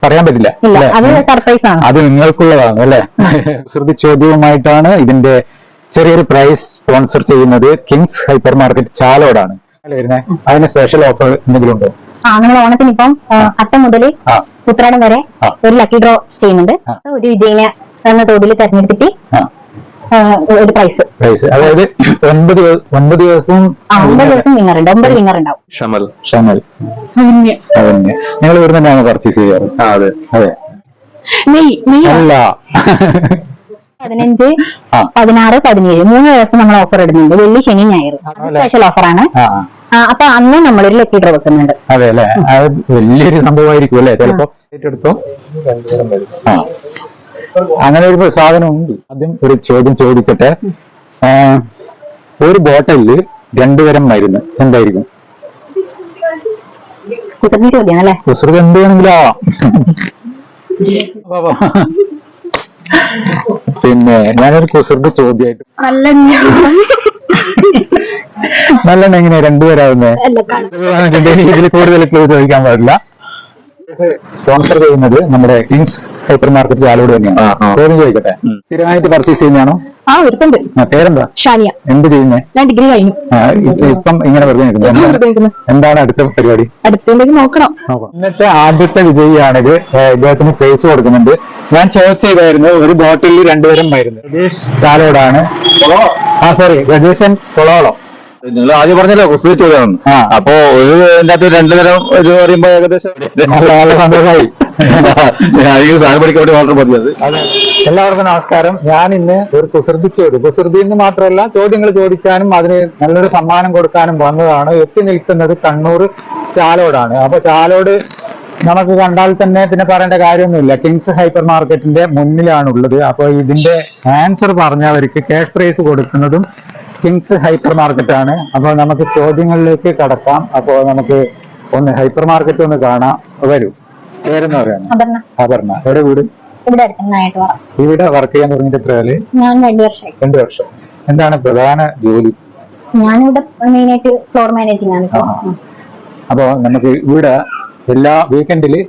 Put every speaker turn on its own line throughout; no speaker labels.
പറയാൻ പറ്റില്ല. അത് നിങ്ങൾക്കുള്ളതാണ് അല്ലെ. കുസൃതി ചോദ്യവുമായിട്ടാണ് ഇതിന്റെ ചെറിയൊരു പ്രൈസ് സ്പോൺസർ ചെയ്യുന്നത് കിങ്സ് ഹൈപ്പർ മാർക്കറ്റ് ചാലോടാണ് വരുന്നത്. അതിന് സ്പെഷ്യൽ ഓഫർ എന്തെങ്കിലും ഉണ്ടോ?
നമ്മൾ ഓണത്തിന് ഇപ്പം അത്തം മുതൽ ഉത്രാടം വരെ ഒരു ലക്കി ഡ്രോ ചെയ്യുന്നുണ്ട്. ഒരു വിജയിനെ എന്ന തോതിൽ തെരഞ്ഞെടുത്തിട്ട് ഒരു പ്രൈസ്.
അതായത് 9 ദിവസവും
വിന്നർ ഉണ്ട്. 9 വിന്നർ ഉണ്ടാവും.
നിങ്ങൾ ഇവിടെ തന്നെയാണ് പർച്ചേസ് ചെയ്യാറ്? അതെ അതെ. അല്ല
15, 16, 17 3 ദിവസം നമ്മൾ ഓഫർ ഇടുന്നുണ്ട്. വെള്ളി, ശനി, ഞായർ സ്പെഷ്യൽ ഓഫറാണ്. അപ്പൊ അന്ന് നമ്മളൊരു ലക്കി ഡ്രോ വെക്കുന്നുണ്ട്.
അതെ അല്ലെ. അത് വലിയൊരു സംഭവമായിരിക്കും അല്ലെ ചിലപ്പോ. എടുത്തോ. അങ്ങനെ ഒരു സാധനം ഉണ്ട്. ആദ്യം ഒരു ചോദ്യം ചോദിക്കട്ടെ. ഒരു ബോട്ടലില് 2 തരം മരുന്ന് എന്തായിരിക്കും?
കുസൃതി ചോദ്യം അല്ലേ?
കുസൃതി എന്ത് വേണമെങ്കിലും ആവാം. പിന്നെ ഞാനൊരു കുസൃതി ചോദ്യമായിട്ട് നല്ലെണ്ണ എങ്ങനെയാ 2 തരാവുന്നേ? ഇതിൽ കൂടുതൽ ചോദിക്കാൻ പാടില്ല. സ്പോൺസർ ചെയ്യുന്നത് നമ്മുടെ കിങ്സ് ഹൈപ്പർ മാർക്കറ്റ് ചാലോട് തന്നെയാണ്. ചോദ്യം ചോദിക്കട്ടെ. സ്ഥിരമായിട്ട് പർച്ചേസ് ചെയ്യുന്നതാണോ? പേരെന്താ?
ഷാനിയ.
എന്ത് ചെയ്യുന്നേ?
ഞാൻ ഡിഗ്രി കഴിഞ്ഞു.
ഇപ്പം ഇങ്ങനെ വെറുതെ നിൽക്കുന്നു. എന്താണ് അടുത്ത പരിപാടി?
അടുത്തേക്ക് നോക്കണം.
ഇന്നത്തെ ആദ്യത്തെ വിജയിയാണിത്. ഇദ്ദേഹത്തിന് പ്രൈസ് കൊടുക്കുന്നുണ്ട്. ഞാൻ ചോദിച്ചതായിരുന്നു ഒരു ബോട്ടിലിൽ 2 തരം മരുന്ന്. രതീഷ് ചാലോടാണ്. സോറി, രതീഷൻ കൊളോളം.
നിങ്ങൾ ആദ്യം പറഞ്ഞല്ലോ കുസൃതി ചോദ്യം. അപ്പൊ ഒരു ഇതിന്റെ അകത്ത് 2 തരം ഒരു പറയുമ്പോ ഏകദേശം
നല്ല സന്തോഷമായി.
സാധനം പഠിക്കാൻ വേണ്ടി മാത്രം മതി അത്.
എല്ലാവർക്കും നമസ്കാരം. ഞാൻ ഇന്ന് ഒരു കുസൃതി എന്ന് മാത്രമല്ല ചോദ്യങ്ങൾ ചോദിക്കാനും അതിന് നല്ലൊരു സമ്മാനം കൊടുക്കാനും വന്നതാണ്. എത്തി നിൽക്കുന്നത് കണ്ണൂർ ചാലോടാണ്. അപ്പൊ ചാലോട് നമുക്ക് കണ്ടാൽ തന്നെ പിന്നെ പറയേണ്ട കാര്യമൊന്നുമില്ല. കിങ്സ് ഹൈപ്പർ മാർക്കറ്റിന്റെ മുന്നിലാണുള്ളത്. അപ്പൊ ഇതിന്റെ ആൻസർ പറഞ്ഞവർക്ക് ക്യാഷ് പ്രൈസ് കൊടുക്കുന്നതും കിങ്സ് ഹൈപ്പർ മാർക്കറ്റ് ആണ്. അപ്പോൾ നമുക്ക് ചോദ്യങ്ങളിലേക്ക് കടക്കാം. അപ്പോൾ നമുക്ക് ഒന്ന് ഹൈപ്പർ മാർക്കറ്റ് ഒന്ന് കാണാം. വരൂ. പേരെന്ന് പറയാണ്? അപർണ. എവിടെ വീട്? ഇവിടെ വർക്ക് ചെയ്യാൻ തുടങ്ങിയിട്ട് എത്രയാല്? 2 വർഷം. എന്താണ് പ്രധാന ജോലി?
ഞാനിവിടെ മെയിനായിട്ട് ഫ്ലോർ മാനേജിംഗ് ആണ്.
അപ്പൊ നമുക്ക് ഇവിടെ എല്ലാ വീക്കെൻഡില്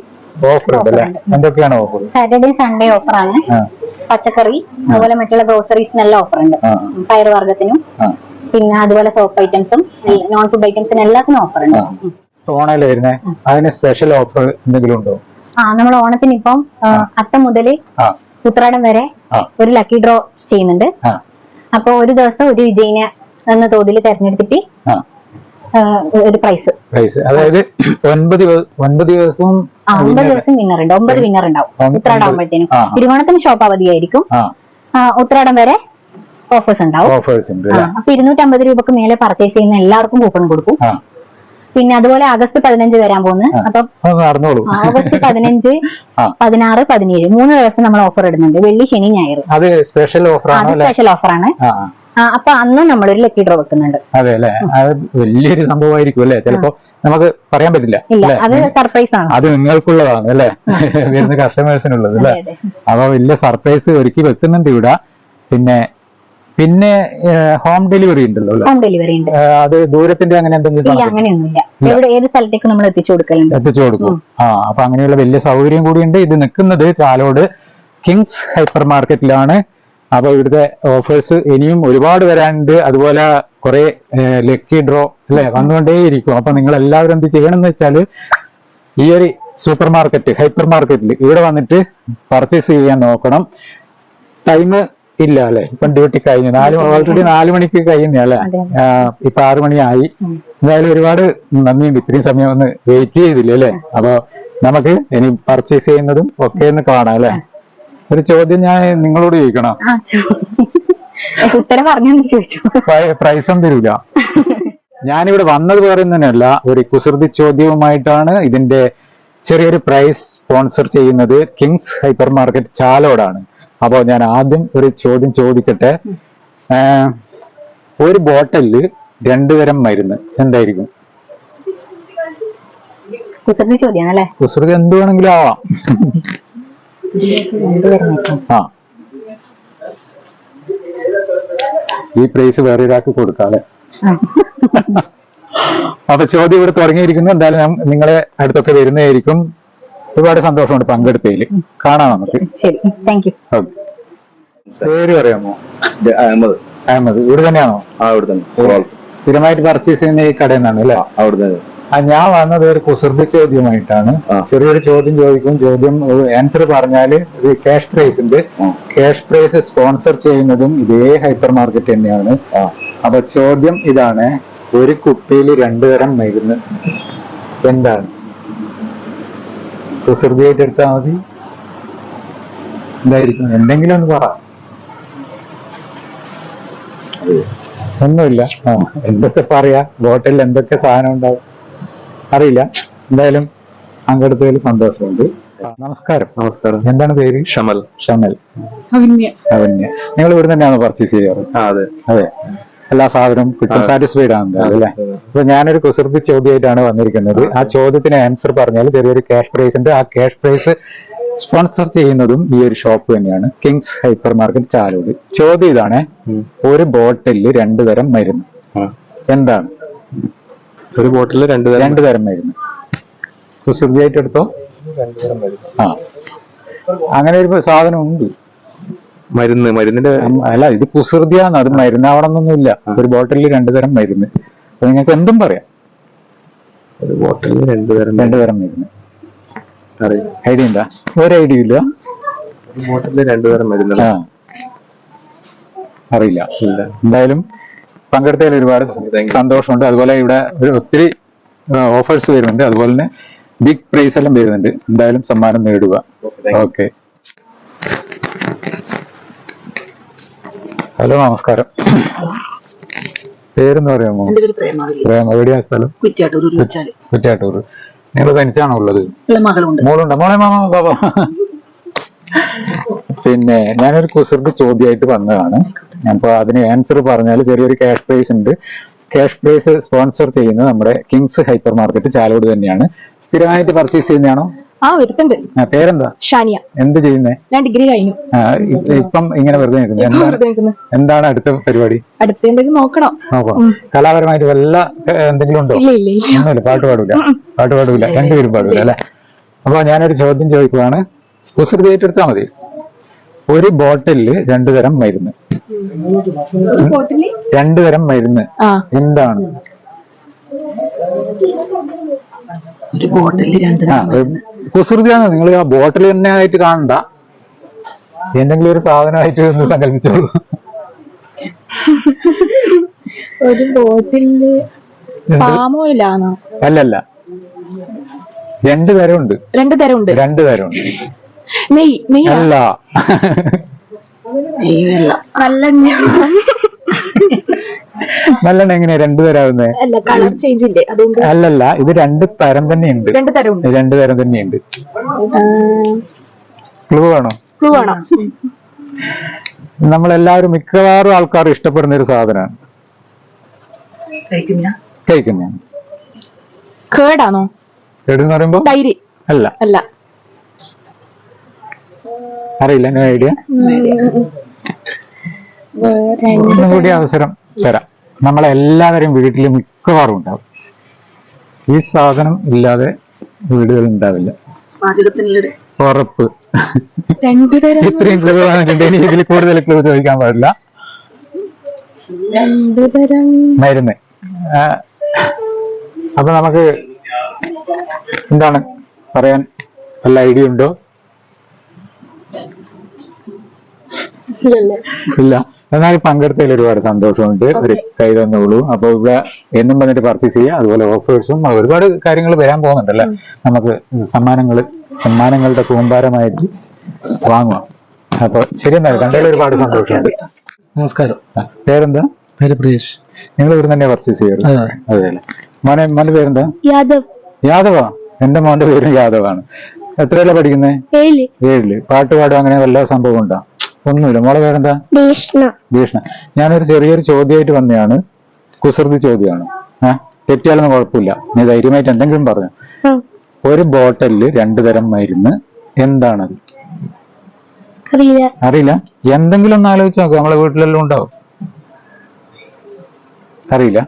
ഓഫർ ഉണ്ടല്ലേ? എന്തൊക്കെയാണ് ഓഫർ?
സാറ്റർഡേ സൺഡേ ഓഫറാണ്. പച്ചക്കറി അതുപോലെ മറ്റുള്ള ഗ്രോസറീസിനെല്ലാം ഓഫർ ഉണ്ട്. പയർ വർഗത്തിനും പിന്നെ അതുപോലെ സോപ്പ് ഐറ്റംസും നോൺ ഫുഡ് ഐറ്റംസിനും എല്ലാത്തിനും ഓഫർ ഉണ്ട്.
ഓണല്ലേ വരുന്നേ, അതിന് സ്പെഷ്യൽ ഓഫർ എന്തെങ്കിലും ഉണ്ടോ?
നമ്മൾ ഓണത്തിന് ഇപ്പം അത്തം മുതൽ ഉത്രാടം വരെ ഒരു ലക്കി ഡ്രോ ചെയ്യുന്നുണ്ട്. അപ്പൊ ഒരു ദിവസം ഒരു വിജയിനെ എന്ന തോതിൽ തെരഞ്ഞെടുത്തിട്ട് ഒരു പ്രൈസ്.
അതായത് 9 ദിവസവും
വിന്നർ ഉണ്ട്. 9 വിന്നർ ഉണ്ടാവും ഉത്രാടാകുമ്പോഴത്തേനും. തിരുവോണത്തിന് ഷോപ്പ് അവധിയായിരിക്കും. ഉത്രാടം വരെ ഓഫേഴ്സ് ഉണ്ടാവും. അപ്പൊ 250 രൂപക്ക് മേലെ പർച്ചേസ് ചെയ്യുന്ന എല്ലാവർക്കും കൂപ്പൺ കൊടുക്കും. പിന്നെ അതുപോലെ ആഗസ്റ്റ് 15 വരാൻ പോകുന്നത്. അപ്പൊ ആഗസ്റ്റ് 15, 16, 17 3 ദിവസം നമ്മൾ ഓഫർ ഇടുന്നുണ്ട്. വെള്ളി, ശനി, ഞായർ.
അത് സ്പെഷ്യൽ
ഓഫറാണ്. അപ്പൊ അന്ന് നമ്മളൊരു ലക്കി ഡ്രോ വെക്കുന്നുണ്ട്.
അതെ അല്ലെ. അത് വലിയൊരു സംഭവമായിരിക്കും അല്ലെ. ചിലപ്പോ നമുക്ക് പറയാൻ പറ്റില്ല.
അത് സർപ്രൈസ് ആണ്.
അത് നിങ്ങൾക്കുള്ളതാണ് അല്ലെ, വരുന്ന കസ്റ്റമേഴ്സിനുള്ളത് അല്ലെ. അപ്പൊ വലിയ സർപ്രൈസ് ഒരുക്കി വെക്കുന്നുണ്ട് ഇവിടെ. പിന്നെ ഹോം ഡെലിവറി ഉണ്ടല്ലോ?
ഹോം ഡെലിവറി ഉണ്ട്.
അത് ദൂരത്തിന്റെ അങ്ങനെ എന്തെങ്കിലും?
അങ്ങനെയൊന്നുമില്ല. ഏത് സ്ഥലത്തേക്ക് നമ്മൾ എത്തിച്ചു കൊടുക്കും.
അപ്പൊ അങ്ങനെയുള്ള വലിയ സൗകര്യം കൂടിയുണ്ട്. ഇത് നിൽക്കുന്നത് ചാലോട് കിങ്സ് ഹൈപ്പർ മാർക്കറ്റിലാണ്. അപ്പൊ ഇവിടുത്തെ ഓഫേഴ്സ് ഇനിയും ഒരുപാട് വരാനുണ്ട്. അതുപോലെ കുറെ ലക്കി ഡ്രോ അല്ലെ വന്നുകൊണ്ടേയിരിക്കും. അപ്പൊ നിങ്ങൾ എല്ലാവരും എന്ത് ചെയ്യണം എന്ന് വെച്ചാല് ഈ ഒരു സൂപ്പർ മാർക്കറ്റ് ഹൈപ്പർ മാർക്കറ്റിൽ ഇവിടെ വന്നിട്ട് പർച്ചേസ് ചെയ്യാൻ നോക്കണം. ടൈം ഇല്ല അല്ലെ, ഇപ്പം ഡ്യൂട്ടി കഴിഞ്ഞു. ഓൾറെഡി 4 മണിക്ക് കഴിയുന്ന അല്ലെ. ഇപ്പൊ 6 മണിയായി. എന്തായാലും ഒരുപാട് നന്ദിയുണ്ട് ഇത്രയും സമയം ഒന്ന് വെയിറ്റ് ചെയ്തില്ല അല്ലെ. അപ്പൊ നമുക്ക് ഇനി പർച്ചേസ് ചെയ്യുന്നതും ഒക്കെ ഒന്ന് കാണാം അല്ലെ. ഒരു ചോദ്യം ഞാൻ നിങ്ങളോട് ചോദിക്കണം. പ്രൈസ് ഒന്നും തരൂല. ഞാനിവിടെ വന്നത് പറയുന്നതന്നെയല്ല, ഒരു കുസൃതി ചോദ്യവുമായിട്ടാണ് ഇതിന്റെ ചെറിയൊരു പ്രൈസ് സ്പോൺസർ ചെയ്യുന്നത് കിങ്സ് ഹൈപ്പർ മാർക്കറ്റ് ചാലോടാണ്. അപ്പോ ഞാൻ ആദ്യം ഒരു ചോദ്യം ചോദിക്കട്ടെ. ഒരു ബോട്ടലില് 2 തരം മരുന്ന് എന്തായിരിക്കും?
കുസൃതി ചോദ്യം.
കുസൃതി എന്ത് വേണമെങ്കിലും ആവാം. ഈ പ്രൈസ് വേറെ ഒരാൾക്ക് കൊടുക്കാതെ. അപ്പൊ ചോദ്യം ഇവിടെ തുടങ്ങിയിരിക്കുന്നു. എന്തായാലും നിങ്ങളെ അടുത്തൊക്കെ വരുന്നതായിരിക്കും. ഒരുപാട് സന്തോഷമുണ്ട് പങ്കെടുത്തതിൽ. കാണാം നമുക്ക്.
ശരി, താങ്ക് യു.
ഓക്കെ. പേര് പറയാമോ?
അഹമ്മദ്.
അഹമ്മദ്. ഇവിടെ തന്നെയാണോ?
ഇവിടെ തന്നെ.
സ്ഥിരമായിട്ട് പർച്ചേസ് ചെയ്യുന്ന ഈ കടയിൽ നിന്നാണ് അല്ലേ?
അവിടെ തന്നെ.
ഞാൻ വന്നത് ഒരു കുസൃതി ചോദ്യമായിട്ടാണ്. ചെറിയൊരു ചോദ്യം ചോദിക്കും. ചോദ്യം ആൻസർ പറഞ്ഞാല് ഒരു ക്യാഷ് പ്രൈസ് ഉണ്ട്. ക്യാഷ് പ്രൈസ് സ്പോൺസർ ചെയ്യുന്നതും ഇതേ ഹൈപ്പർ മാർക്കറ്റ് തന്നെയാണ്. അപ്പൊ ചോദ്യം ഇതാണ്, ഒരു കുപ്പിയിൽ 2 തരം മരുന്ന് എന്താണ്? കുസൃതിയായിട്ട് എടുത്താൽ മതി. എന്തായിരിക്കും? എന്തെങ്കിലും ഒന്ന് പറ. ഒന്നുമില്ല. എന്തൊക്കെ പറയാ, ബോട്ടിൽ എന്തൊക്കെ സാധനം ഉണ്ടാവും അറിയില്ല. എന്തായാലും പങ്കെടുത്തതിൽ സന്തോഷമുണ്ട്. നമസ്കാരം. നമസ്കാരം. എന്താണ് പേര്? ഷമൽ. ഷമൽ. അവന്യ. നിങ്ങൾ ഇവിടെ തന്നെയാണോ പർച്ചേസ് ചെയ്യാറ്?
അതെ.
അതെ. എല്ലാ സാധനവും കിട്ടും, സാറ്റിസ്ഫൈഡ് ആണ് അല്ലേ? അപ്പൊ ഞാനൊരു കുസൃതി ചോദ്യമായിട്ടാണ് വന്നിരിക്കുന്നത്. ആ ചോദ്യത്തിന് ആൻസർ പറഞ്ഞാൽ ചെറിയൊരു ക്യാഷ് പ്രൈസ് ഉണ്ട്. ആ ക്യാഷ് പ്രൈസ് സ്പോൺസർ ചെയ്യുന്നതും ഈ ഒരു ഷോപ്പ് തന്നെയാണ്, കിങ്സ് ഹൈപ്പർ മാർക്കറ്റ്, ചാലോട്. ചോദ്യം ഇതാണ്, ഒരു ബോട്ടിലിൽ 2 തരം മരുന്ന് എന്താണ്?
ഒരു ബോട്ടിൽ
2 തരം മരുന്ന്. കുസൃതിയായിട്ട് എടുത്തോ. ആ, അങ്ങനെ ഒരു സാധനം ഉണ്ട്.
മരുന്നിന്റെ
അല്ല, ഇത് കുസൃതിയാണ്. അത് മരുന്നാവണമെന്നൊന്നുമില്ല. ഒരു ബോട്ടിലിൽ 2 തരം മരുന്ന്. അപ്പൊ നിങ്ങൾക്ക് എന്തും പറയാം.
ഒരു ബോട്ടിൽ 2
തരം മരുന്ന്. ഐഡിയ എന്താ? ഒരു ഐഡിയ ഇല്ല.
ഒരു ബോട്ടിൽ 2 തരം മരുന്ന്
അറിയില്ല. എന്തായാലും പങ്കെടുത്തതിൽ ഒരുപാട് സന്തോഷമുണ്ട്. അതുപോലെ ഇവിടെ ഒത്തിരി ഓഫേഴ്സ് വരുന്നുണ്ട്. അതുപോലെ തന്നെ ബിഗ് പ്രൈസ് എല്ലാം വരുന്നുണ്ട്. എന്തായാലും സമ്മാനം നേടുക. ഓക്കെ. ഹലോ, നമസ്കാരം. പേരെന്ന് പറയാമോ? പ്രേമ. എവിടെയാ സ്ഥലം? കുറ്റ്യാട്ടൂർ. നിങ്ങൾ തനിച്ചാണോ ഉള്ളത്? മോളുണ്ടോ? മോളെ മാമ ബാബ. പിന്നെ ഞാനൊരു കുസൃതി ചോദ്യമായിട്ട് വന്നതാണ്. അപ്പൊ അതിന് ആൻസർ പറഞ്ഞാൽ ചെറിയൊരു ക്യാഷ് പ്രൈസ് ഉണ്ട്. ക്യാഷ് പ്രൈസ് സ്പോൺസർ ചെയ്യുന്നത് നമ്മുടെ കിങ്സ് ഹൈപ്പർ മാർക്കറ്റ്, ചാലോട് തന്നെയാണ്. സ്ഥിരമായിട്ട് പർച്ചേസ് ചെയ്യുന്നതാണോ?
വരുത്തുണ്ട്.
പേരെന്താ? ഷാനിയ. എന്ത് ചെയ്യുന്നേ? ഞാൻ ഡിഗ്രി കഴിഞ്ഞു. ഇപ്പം ഇങ്ങനെ വെറുതെ നിൽക്കുന്നത്. എന്താണ് അടുത്ത പരിപാടി? അടുത്തെന്തെങ്കിലും നോക്കണം. കലാപരമായിട്ട് വല്ല എന്തെങ്കിലും ഉണ്ടോ? ഒന്നുമില്ല. പാട്ട് പാടൂല. രണ്ടുപേരും പാടൂല അല്ലെ? അപ്പൊ ഞാനൊരു ചോദ്യം ചോദിക്കുവാണ്, കുസൃതിയായിട്ട് എടുത്താൽ മതി. ഒരു ബോട്ടിലില് 2 തരം മരുന്ന്. 2 തരം മരുന്ന് എന്താണ്?
ഒരു ബോട്ടിൽ 2 തരം മരുന്ന്.
കുസൃതിയാണ്. നിങ്ങൾ ആ ബോട്ടിൽ തന്നെ ആയിട്ട് കാണണ്ട, എന്തെങ്കിലും ഒരു സാധനമായിട്ട് ഒന്ന് സങ്കല്പിച്ചോളൂ.
ഒരു ബോട്ടില് പാം ഓയിലാണോ?
അല്ലല്ല, 2 തരമുണ്ട്.
2 തരമുണ്ട്.
2 തരമുണ്ട്.
നെയ്യ്
അല്ല. നല്ലെണ്ണ എങ്ങനെയാ 2 തരാവുന്നേ?
കളർ ചേഞ്ച് ഇല്ലേ?
അല്ലല്ല, ഇത് 2 തരം തന്നെയുണ്ട്. 2 തരം തന്നെയുണ്ട്. ക്ലൂ വേണോ? നമ്മളെല്ലാവരും മിക്കവാറും ആൾക്കാർ ഇഷ്ടപ്പെടുന്ന ഒരു സാധനമാണ്. കഴിക്കുന്നതാണ്.
കേടാണോ?
കേടെന്ന് പറയുമ്പോ
തൈര്?
അല്ല. അറിയില്ല. എന്നെ ഐഡിയ. ഒന്നും കൂടി അവസരം തരാം. നമ്മളെല്ലാവരും വീട്ടിൽ മിക്കവാറും ഉണ്ടാവും. ഈ സാധനം ഇല്ലാതെ വീടുകൾ ഉണ്ടാവില്ല. ഉറപ്പ്. ഇത്രയും ക്ലൂ വന്നിട്ടുണ്ട്. ഇനി ഇതിൽ കൂടുതൽ ക്ലൂ ചോദിക്കാൻ പാടില്ല.
2 തരം
മരുന്ന്. അപ്പൊ നമുക്ക് എന്താണ് പറയാൻ വല്ല ഐഡിയ ഉണ്ടോ? ഇല്ല. എന്നാൽ പങ്കെടുത്തതിൽ ഒരുപാട് സന്തോഷമുണ്ട്. ഒരു കൈ തന്നോളൂ. അപ്പൊ ഇവിടെ എന്നും വന്നിട്ട് പർച്ചേസ് ചെയ്യുക. അതുപോലെ ഓഫേഴ്സും ഒരുപാട് കാര്യങ്ങൾ വരാൻ പോകുന്നുണ്ടല്ലേ. നമുക്ക് സമ്മാനങ്ങളുടെ കൂമ്പാരമായിട്ട് വാങ്ങുക. അപ്പൊ ശരി, എന്നാൽ കണ്ടതിൽ ഒരുപാട് സന്തോഷമുണ്ട്.
നമസ്കാരം.
പേരെന്താ?
പേര് പ്രിയേഷ്.
നിങ്ങൾ ഇവിടെ തന്നെ പർച്ചേസ് ചെയ്യാറ്? അതെയല്ലേ. മോന്റെ പേരെന്താ? യാദവാ. എന്റെ മോന്റെ പേരും യാദവാണ്. എത്രയല്ല പഠിക്കുന്നേ? 7ല്. പാട്ട് പാടും അങ്ങനെ വല്ല സംഭവം ഉണ്ടോ? ഒന്നുമില്ല. മോളെ പേരെന്താ? ഭീഷണ. ഞാനൊരു ചെറിയൊരു ചോദ്യമായിട്ട് വന്നതാണ്. കുസൃതി ചോദ്യമാണ്. തെറ്റിയാലൊന്നും കുഴപ്പമില്ല. നീ ധൈര്യമായിട്ട് എന്തെങ്കിലും പറഞ്ഞു. ഒരു ബോട്ടിലില് 2 തരം മരുന്ന് എന്താണത്? അറിയില്ല. എന്തെങ്കിലും ഒന്ന് ആലോചിച്ച് നോക്കുക. നമ്മളെ വീട്ടിലെല്ലാം ഉണ്ടാവും. അറിയില്ല.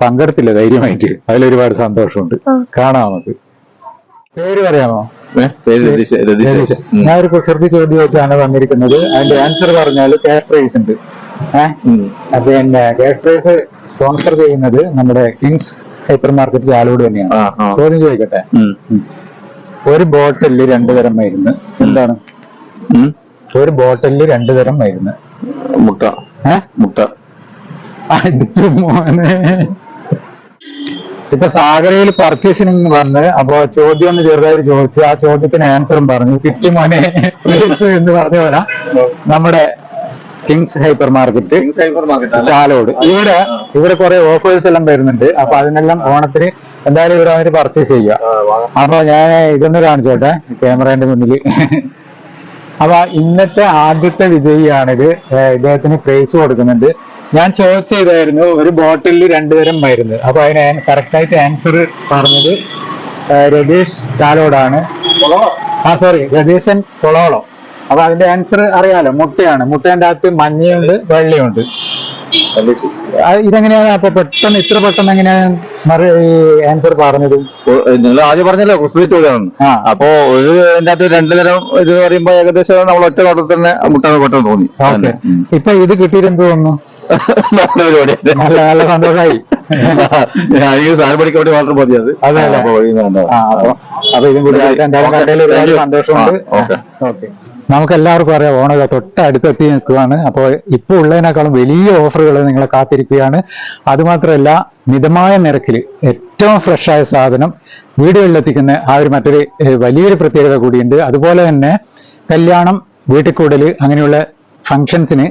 പങ്കെടുത്തില്ല ധൈര്യമായിട്ട്. അതിലൊരുപാട് സന്തോഷമുണ്ട്. കാണാം നമുക്ക്. പേര് പറയാമോ?
പേര് രതീഷ്.
ഞാൻ ഒരു കുസൃതി ചോദ്യമായിട്ടാണ് വന്നിരിക്കുന്നത്. അതിന്റെ ആൻസർ പറഞ്ഞാൽ ക്യാഷ് പ്രൈസ് ഉണ്ട്. അപ്പൊ പിന്നെ ക്യാഷ് പ്രൈസ് സ്പോൺസർ ചെയ്യുന്നത് നമ്മുടെ കിങ്സ് ഹൈപ്പർ മാർക്കറ്റ് ചാലോട് തന്നെയാണ്. ചോദ്യം ചോദിക്കട്ടെ, ഒരു ബോട്ടിലിൽ 2 തരം മരുന്ന് എന്താണ്? ഒരു ബോട്ടിലിൽ 2 തരം മരുന്ന്.
മുട്ട.
അടിച്ചു മോനെ. ഇപ്പൊ സാഗരയിൽ പർച്ചേസിന് വന്ന് അപ്പൊ ചോദ്യം ഒന്ന് ചെറുതായിട്ട് ചോദിച്ചു, ആ ചോദ്യത്തിന് ആൻസറും പറഞ്ഞു. കിട്ടി മോനെ എന്ന് പറഞ്ഞ പോലെ നമ്മുടെ കിങ്സ് ഹൈപ്പർ മാർക്കറ്റ് ചാലോട് ഇവിടെ കുറെ ഓഫേഴ്സ് എല്ലാം വരുന്നുണ്ട്. അപ്പൊ അതിനെല്ലാം ഓണത്തിന് എന്തായാലും ഇവിടെ വന്നിട്ട് പർച്ചേസ് ചെയ്യുക. അപ്പൊ ഞാൻ ഇതൊന്ന് കാണിച്ചോട്ടെ ക്യാമറയുടെ മുന്നിൽ. അപ്പൊ ഇന്നത്തെ ആദ്യത്തെ വിജയിയാണിത്. ഇദ്ദേഹത്തിന് പ്രൈസ് കൊടുക്കുന്നുണ്ട്. ഞാൻ ചോദിച്ചതായിരുന്നു ഒരു ബോട്ടിലിൽ 2 തരം മരുന്ന്. അപ്പൊ അതിന് കറക്റ്റ് ആയിട്ട് ആൻസർ പറഞ്ഞത് രതീഷ് ചാലോടാണ്. രതീശൻ കൊളോളോ. അപ്പൊ അതിന്റെ ആൻസർ അറിയാലോ, മുട്ടയാണ്. മുട്ടേന്റെ അകത്ത് മഞ്ഞയുണ്ട് വെള്ളയുണ്ട്. ഇതെങ്ങനെയാണ് അപ്പൊ പെട്ടെന്ന് ഇത്ര പെട്ടെന്ന് എങ്ങനെയാണ് ഈ ആൻസർ പറഞ്ഞത്?
നിങ്ങൾ ആദ്യം പറഞ്ഞല്ലോ കുസൃതി ചോദ്യമാണ്. അപ്പൊ ഇതിന്റെ അകത്ത് 2 തരം ഇത് പറയുമ്പോ ഏകദേശം നമ്മൾ ഒറ്റ നോട്ടത്തിൽ തന്നെ മുട്ട പെട്ടെന്ന് തോന്നി.
ഇപ്പൊ ഇത് കിട്ടിയിട്ട് എന്ത് തോന്നുന്നു? നല്ല സന്തോഷമായി.
സാധനം പഠിക്കാൻ വേണ്ടി മാത്രം മതി അത്.
അപ്പൊ ഇതും കൂടി എന്തായാലും സന്തോഷമുണ്ട്. ഓക്കെ, നമുക്ക് എല്ലാവർക്കും അറിയാം ഓണം തൊട്ടടുത്തെത്തി നിൽക്കുകയാണ്. അപ്പോൾ ഇപ്പോൾ ഉള്ളതിനേക്കാളും വലിയ ഓഫറുകൾ നിങ്ങളെ കാത്തിരിക്കുകയാണ്. അതുമാത്രമല്ല മിതമായ നിരക്കിൽ ഏറ്റവും ഫ്രഷായ സാധനം വീടുകളിലെത്തിക്കുന്ന ആ ഒരു മറ്റൊരു വലിയൊരു പ്രത്യേകത കൂടിയുണ്ട്. അതുപോലെ തന്നെ കല്യാണം, വീട്ടിൽക്കൂടൽ അങ്ങനെയുള്ള ഫംഗ്ഷൻസിന്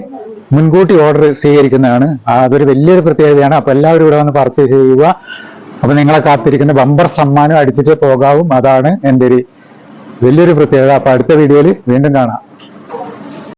മുൻകൂട്ടി ഓർഡർ സ്വീകരിക്കുന്നതാണ്. അതൊരു വലിയൊരു പ്രത്യേകതയാണ്. അപ്പൊ എല്ലാവരും ഇവിടെ വന്ന് പർച്ചേസ് ചെയ്യുക. അപ്പൊ നിങ്ങളെ കാത്തിരിക്കുന്ന ബമ്പർ സമ്മാനം അടിച്ചിട്ട് പോകാവും. അതാണ് എൻ്റെ ഒരു വലിയൊരു പ്രത്യേകത. അപ്പൊ അടുത്ത വീഡിയോയിൽ വീണ്ടും കാണാം.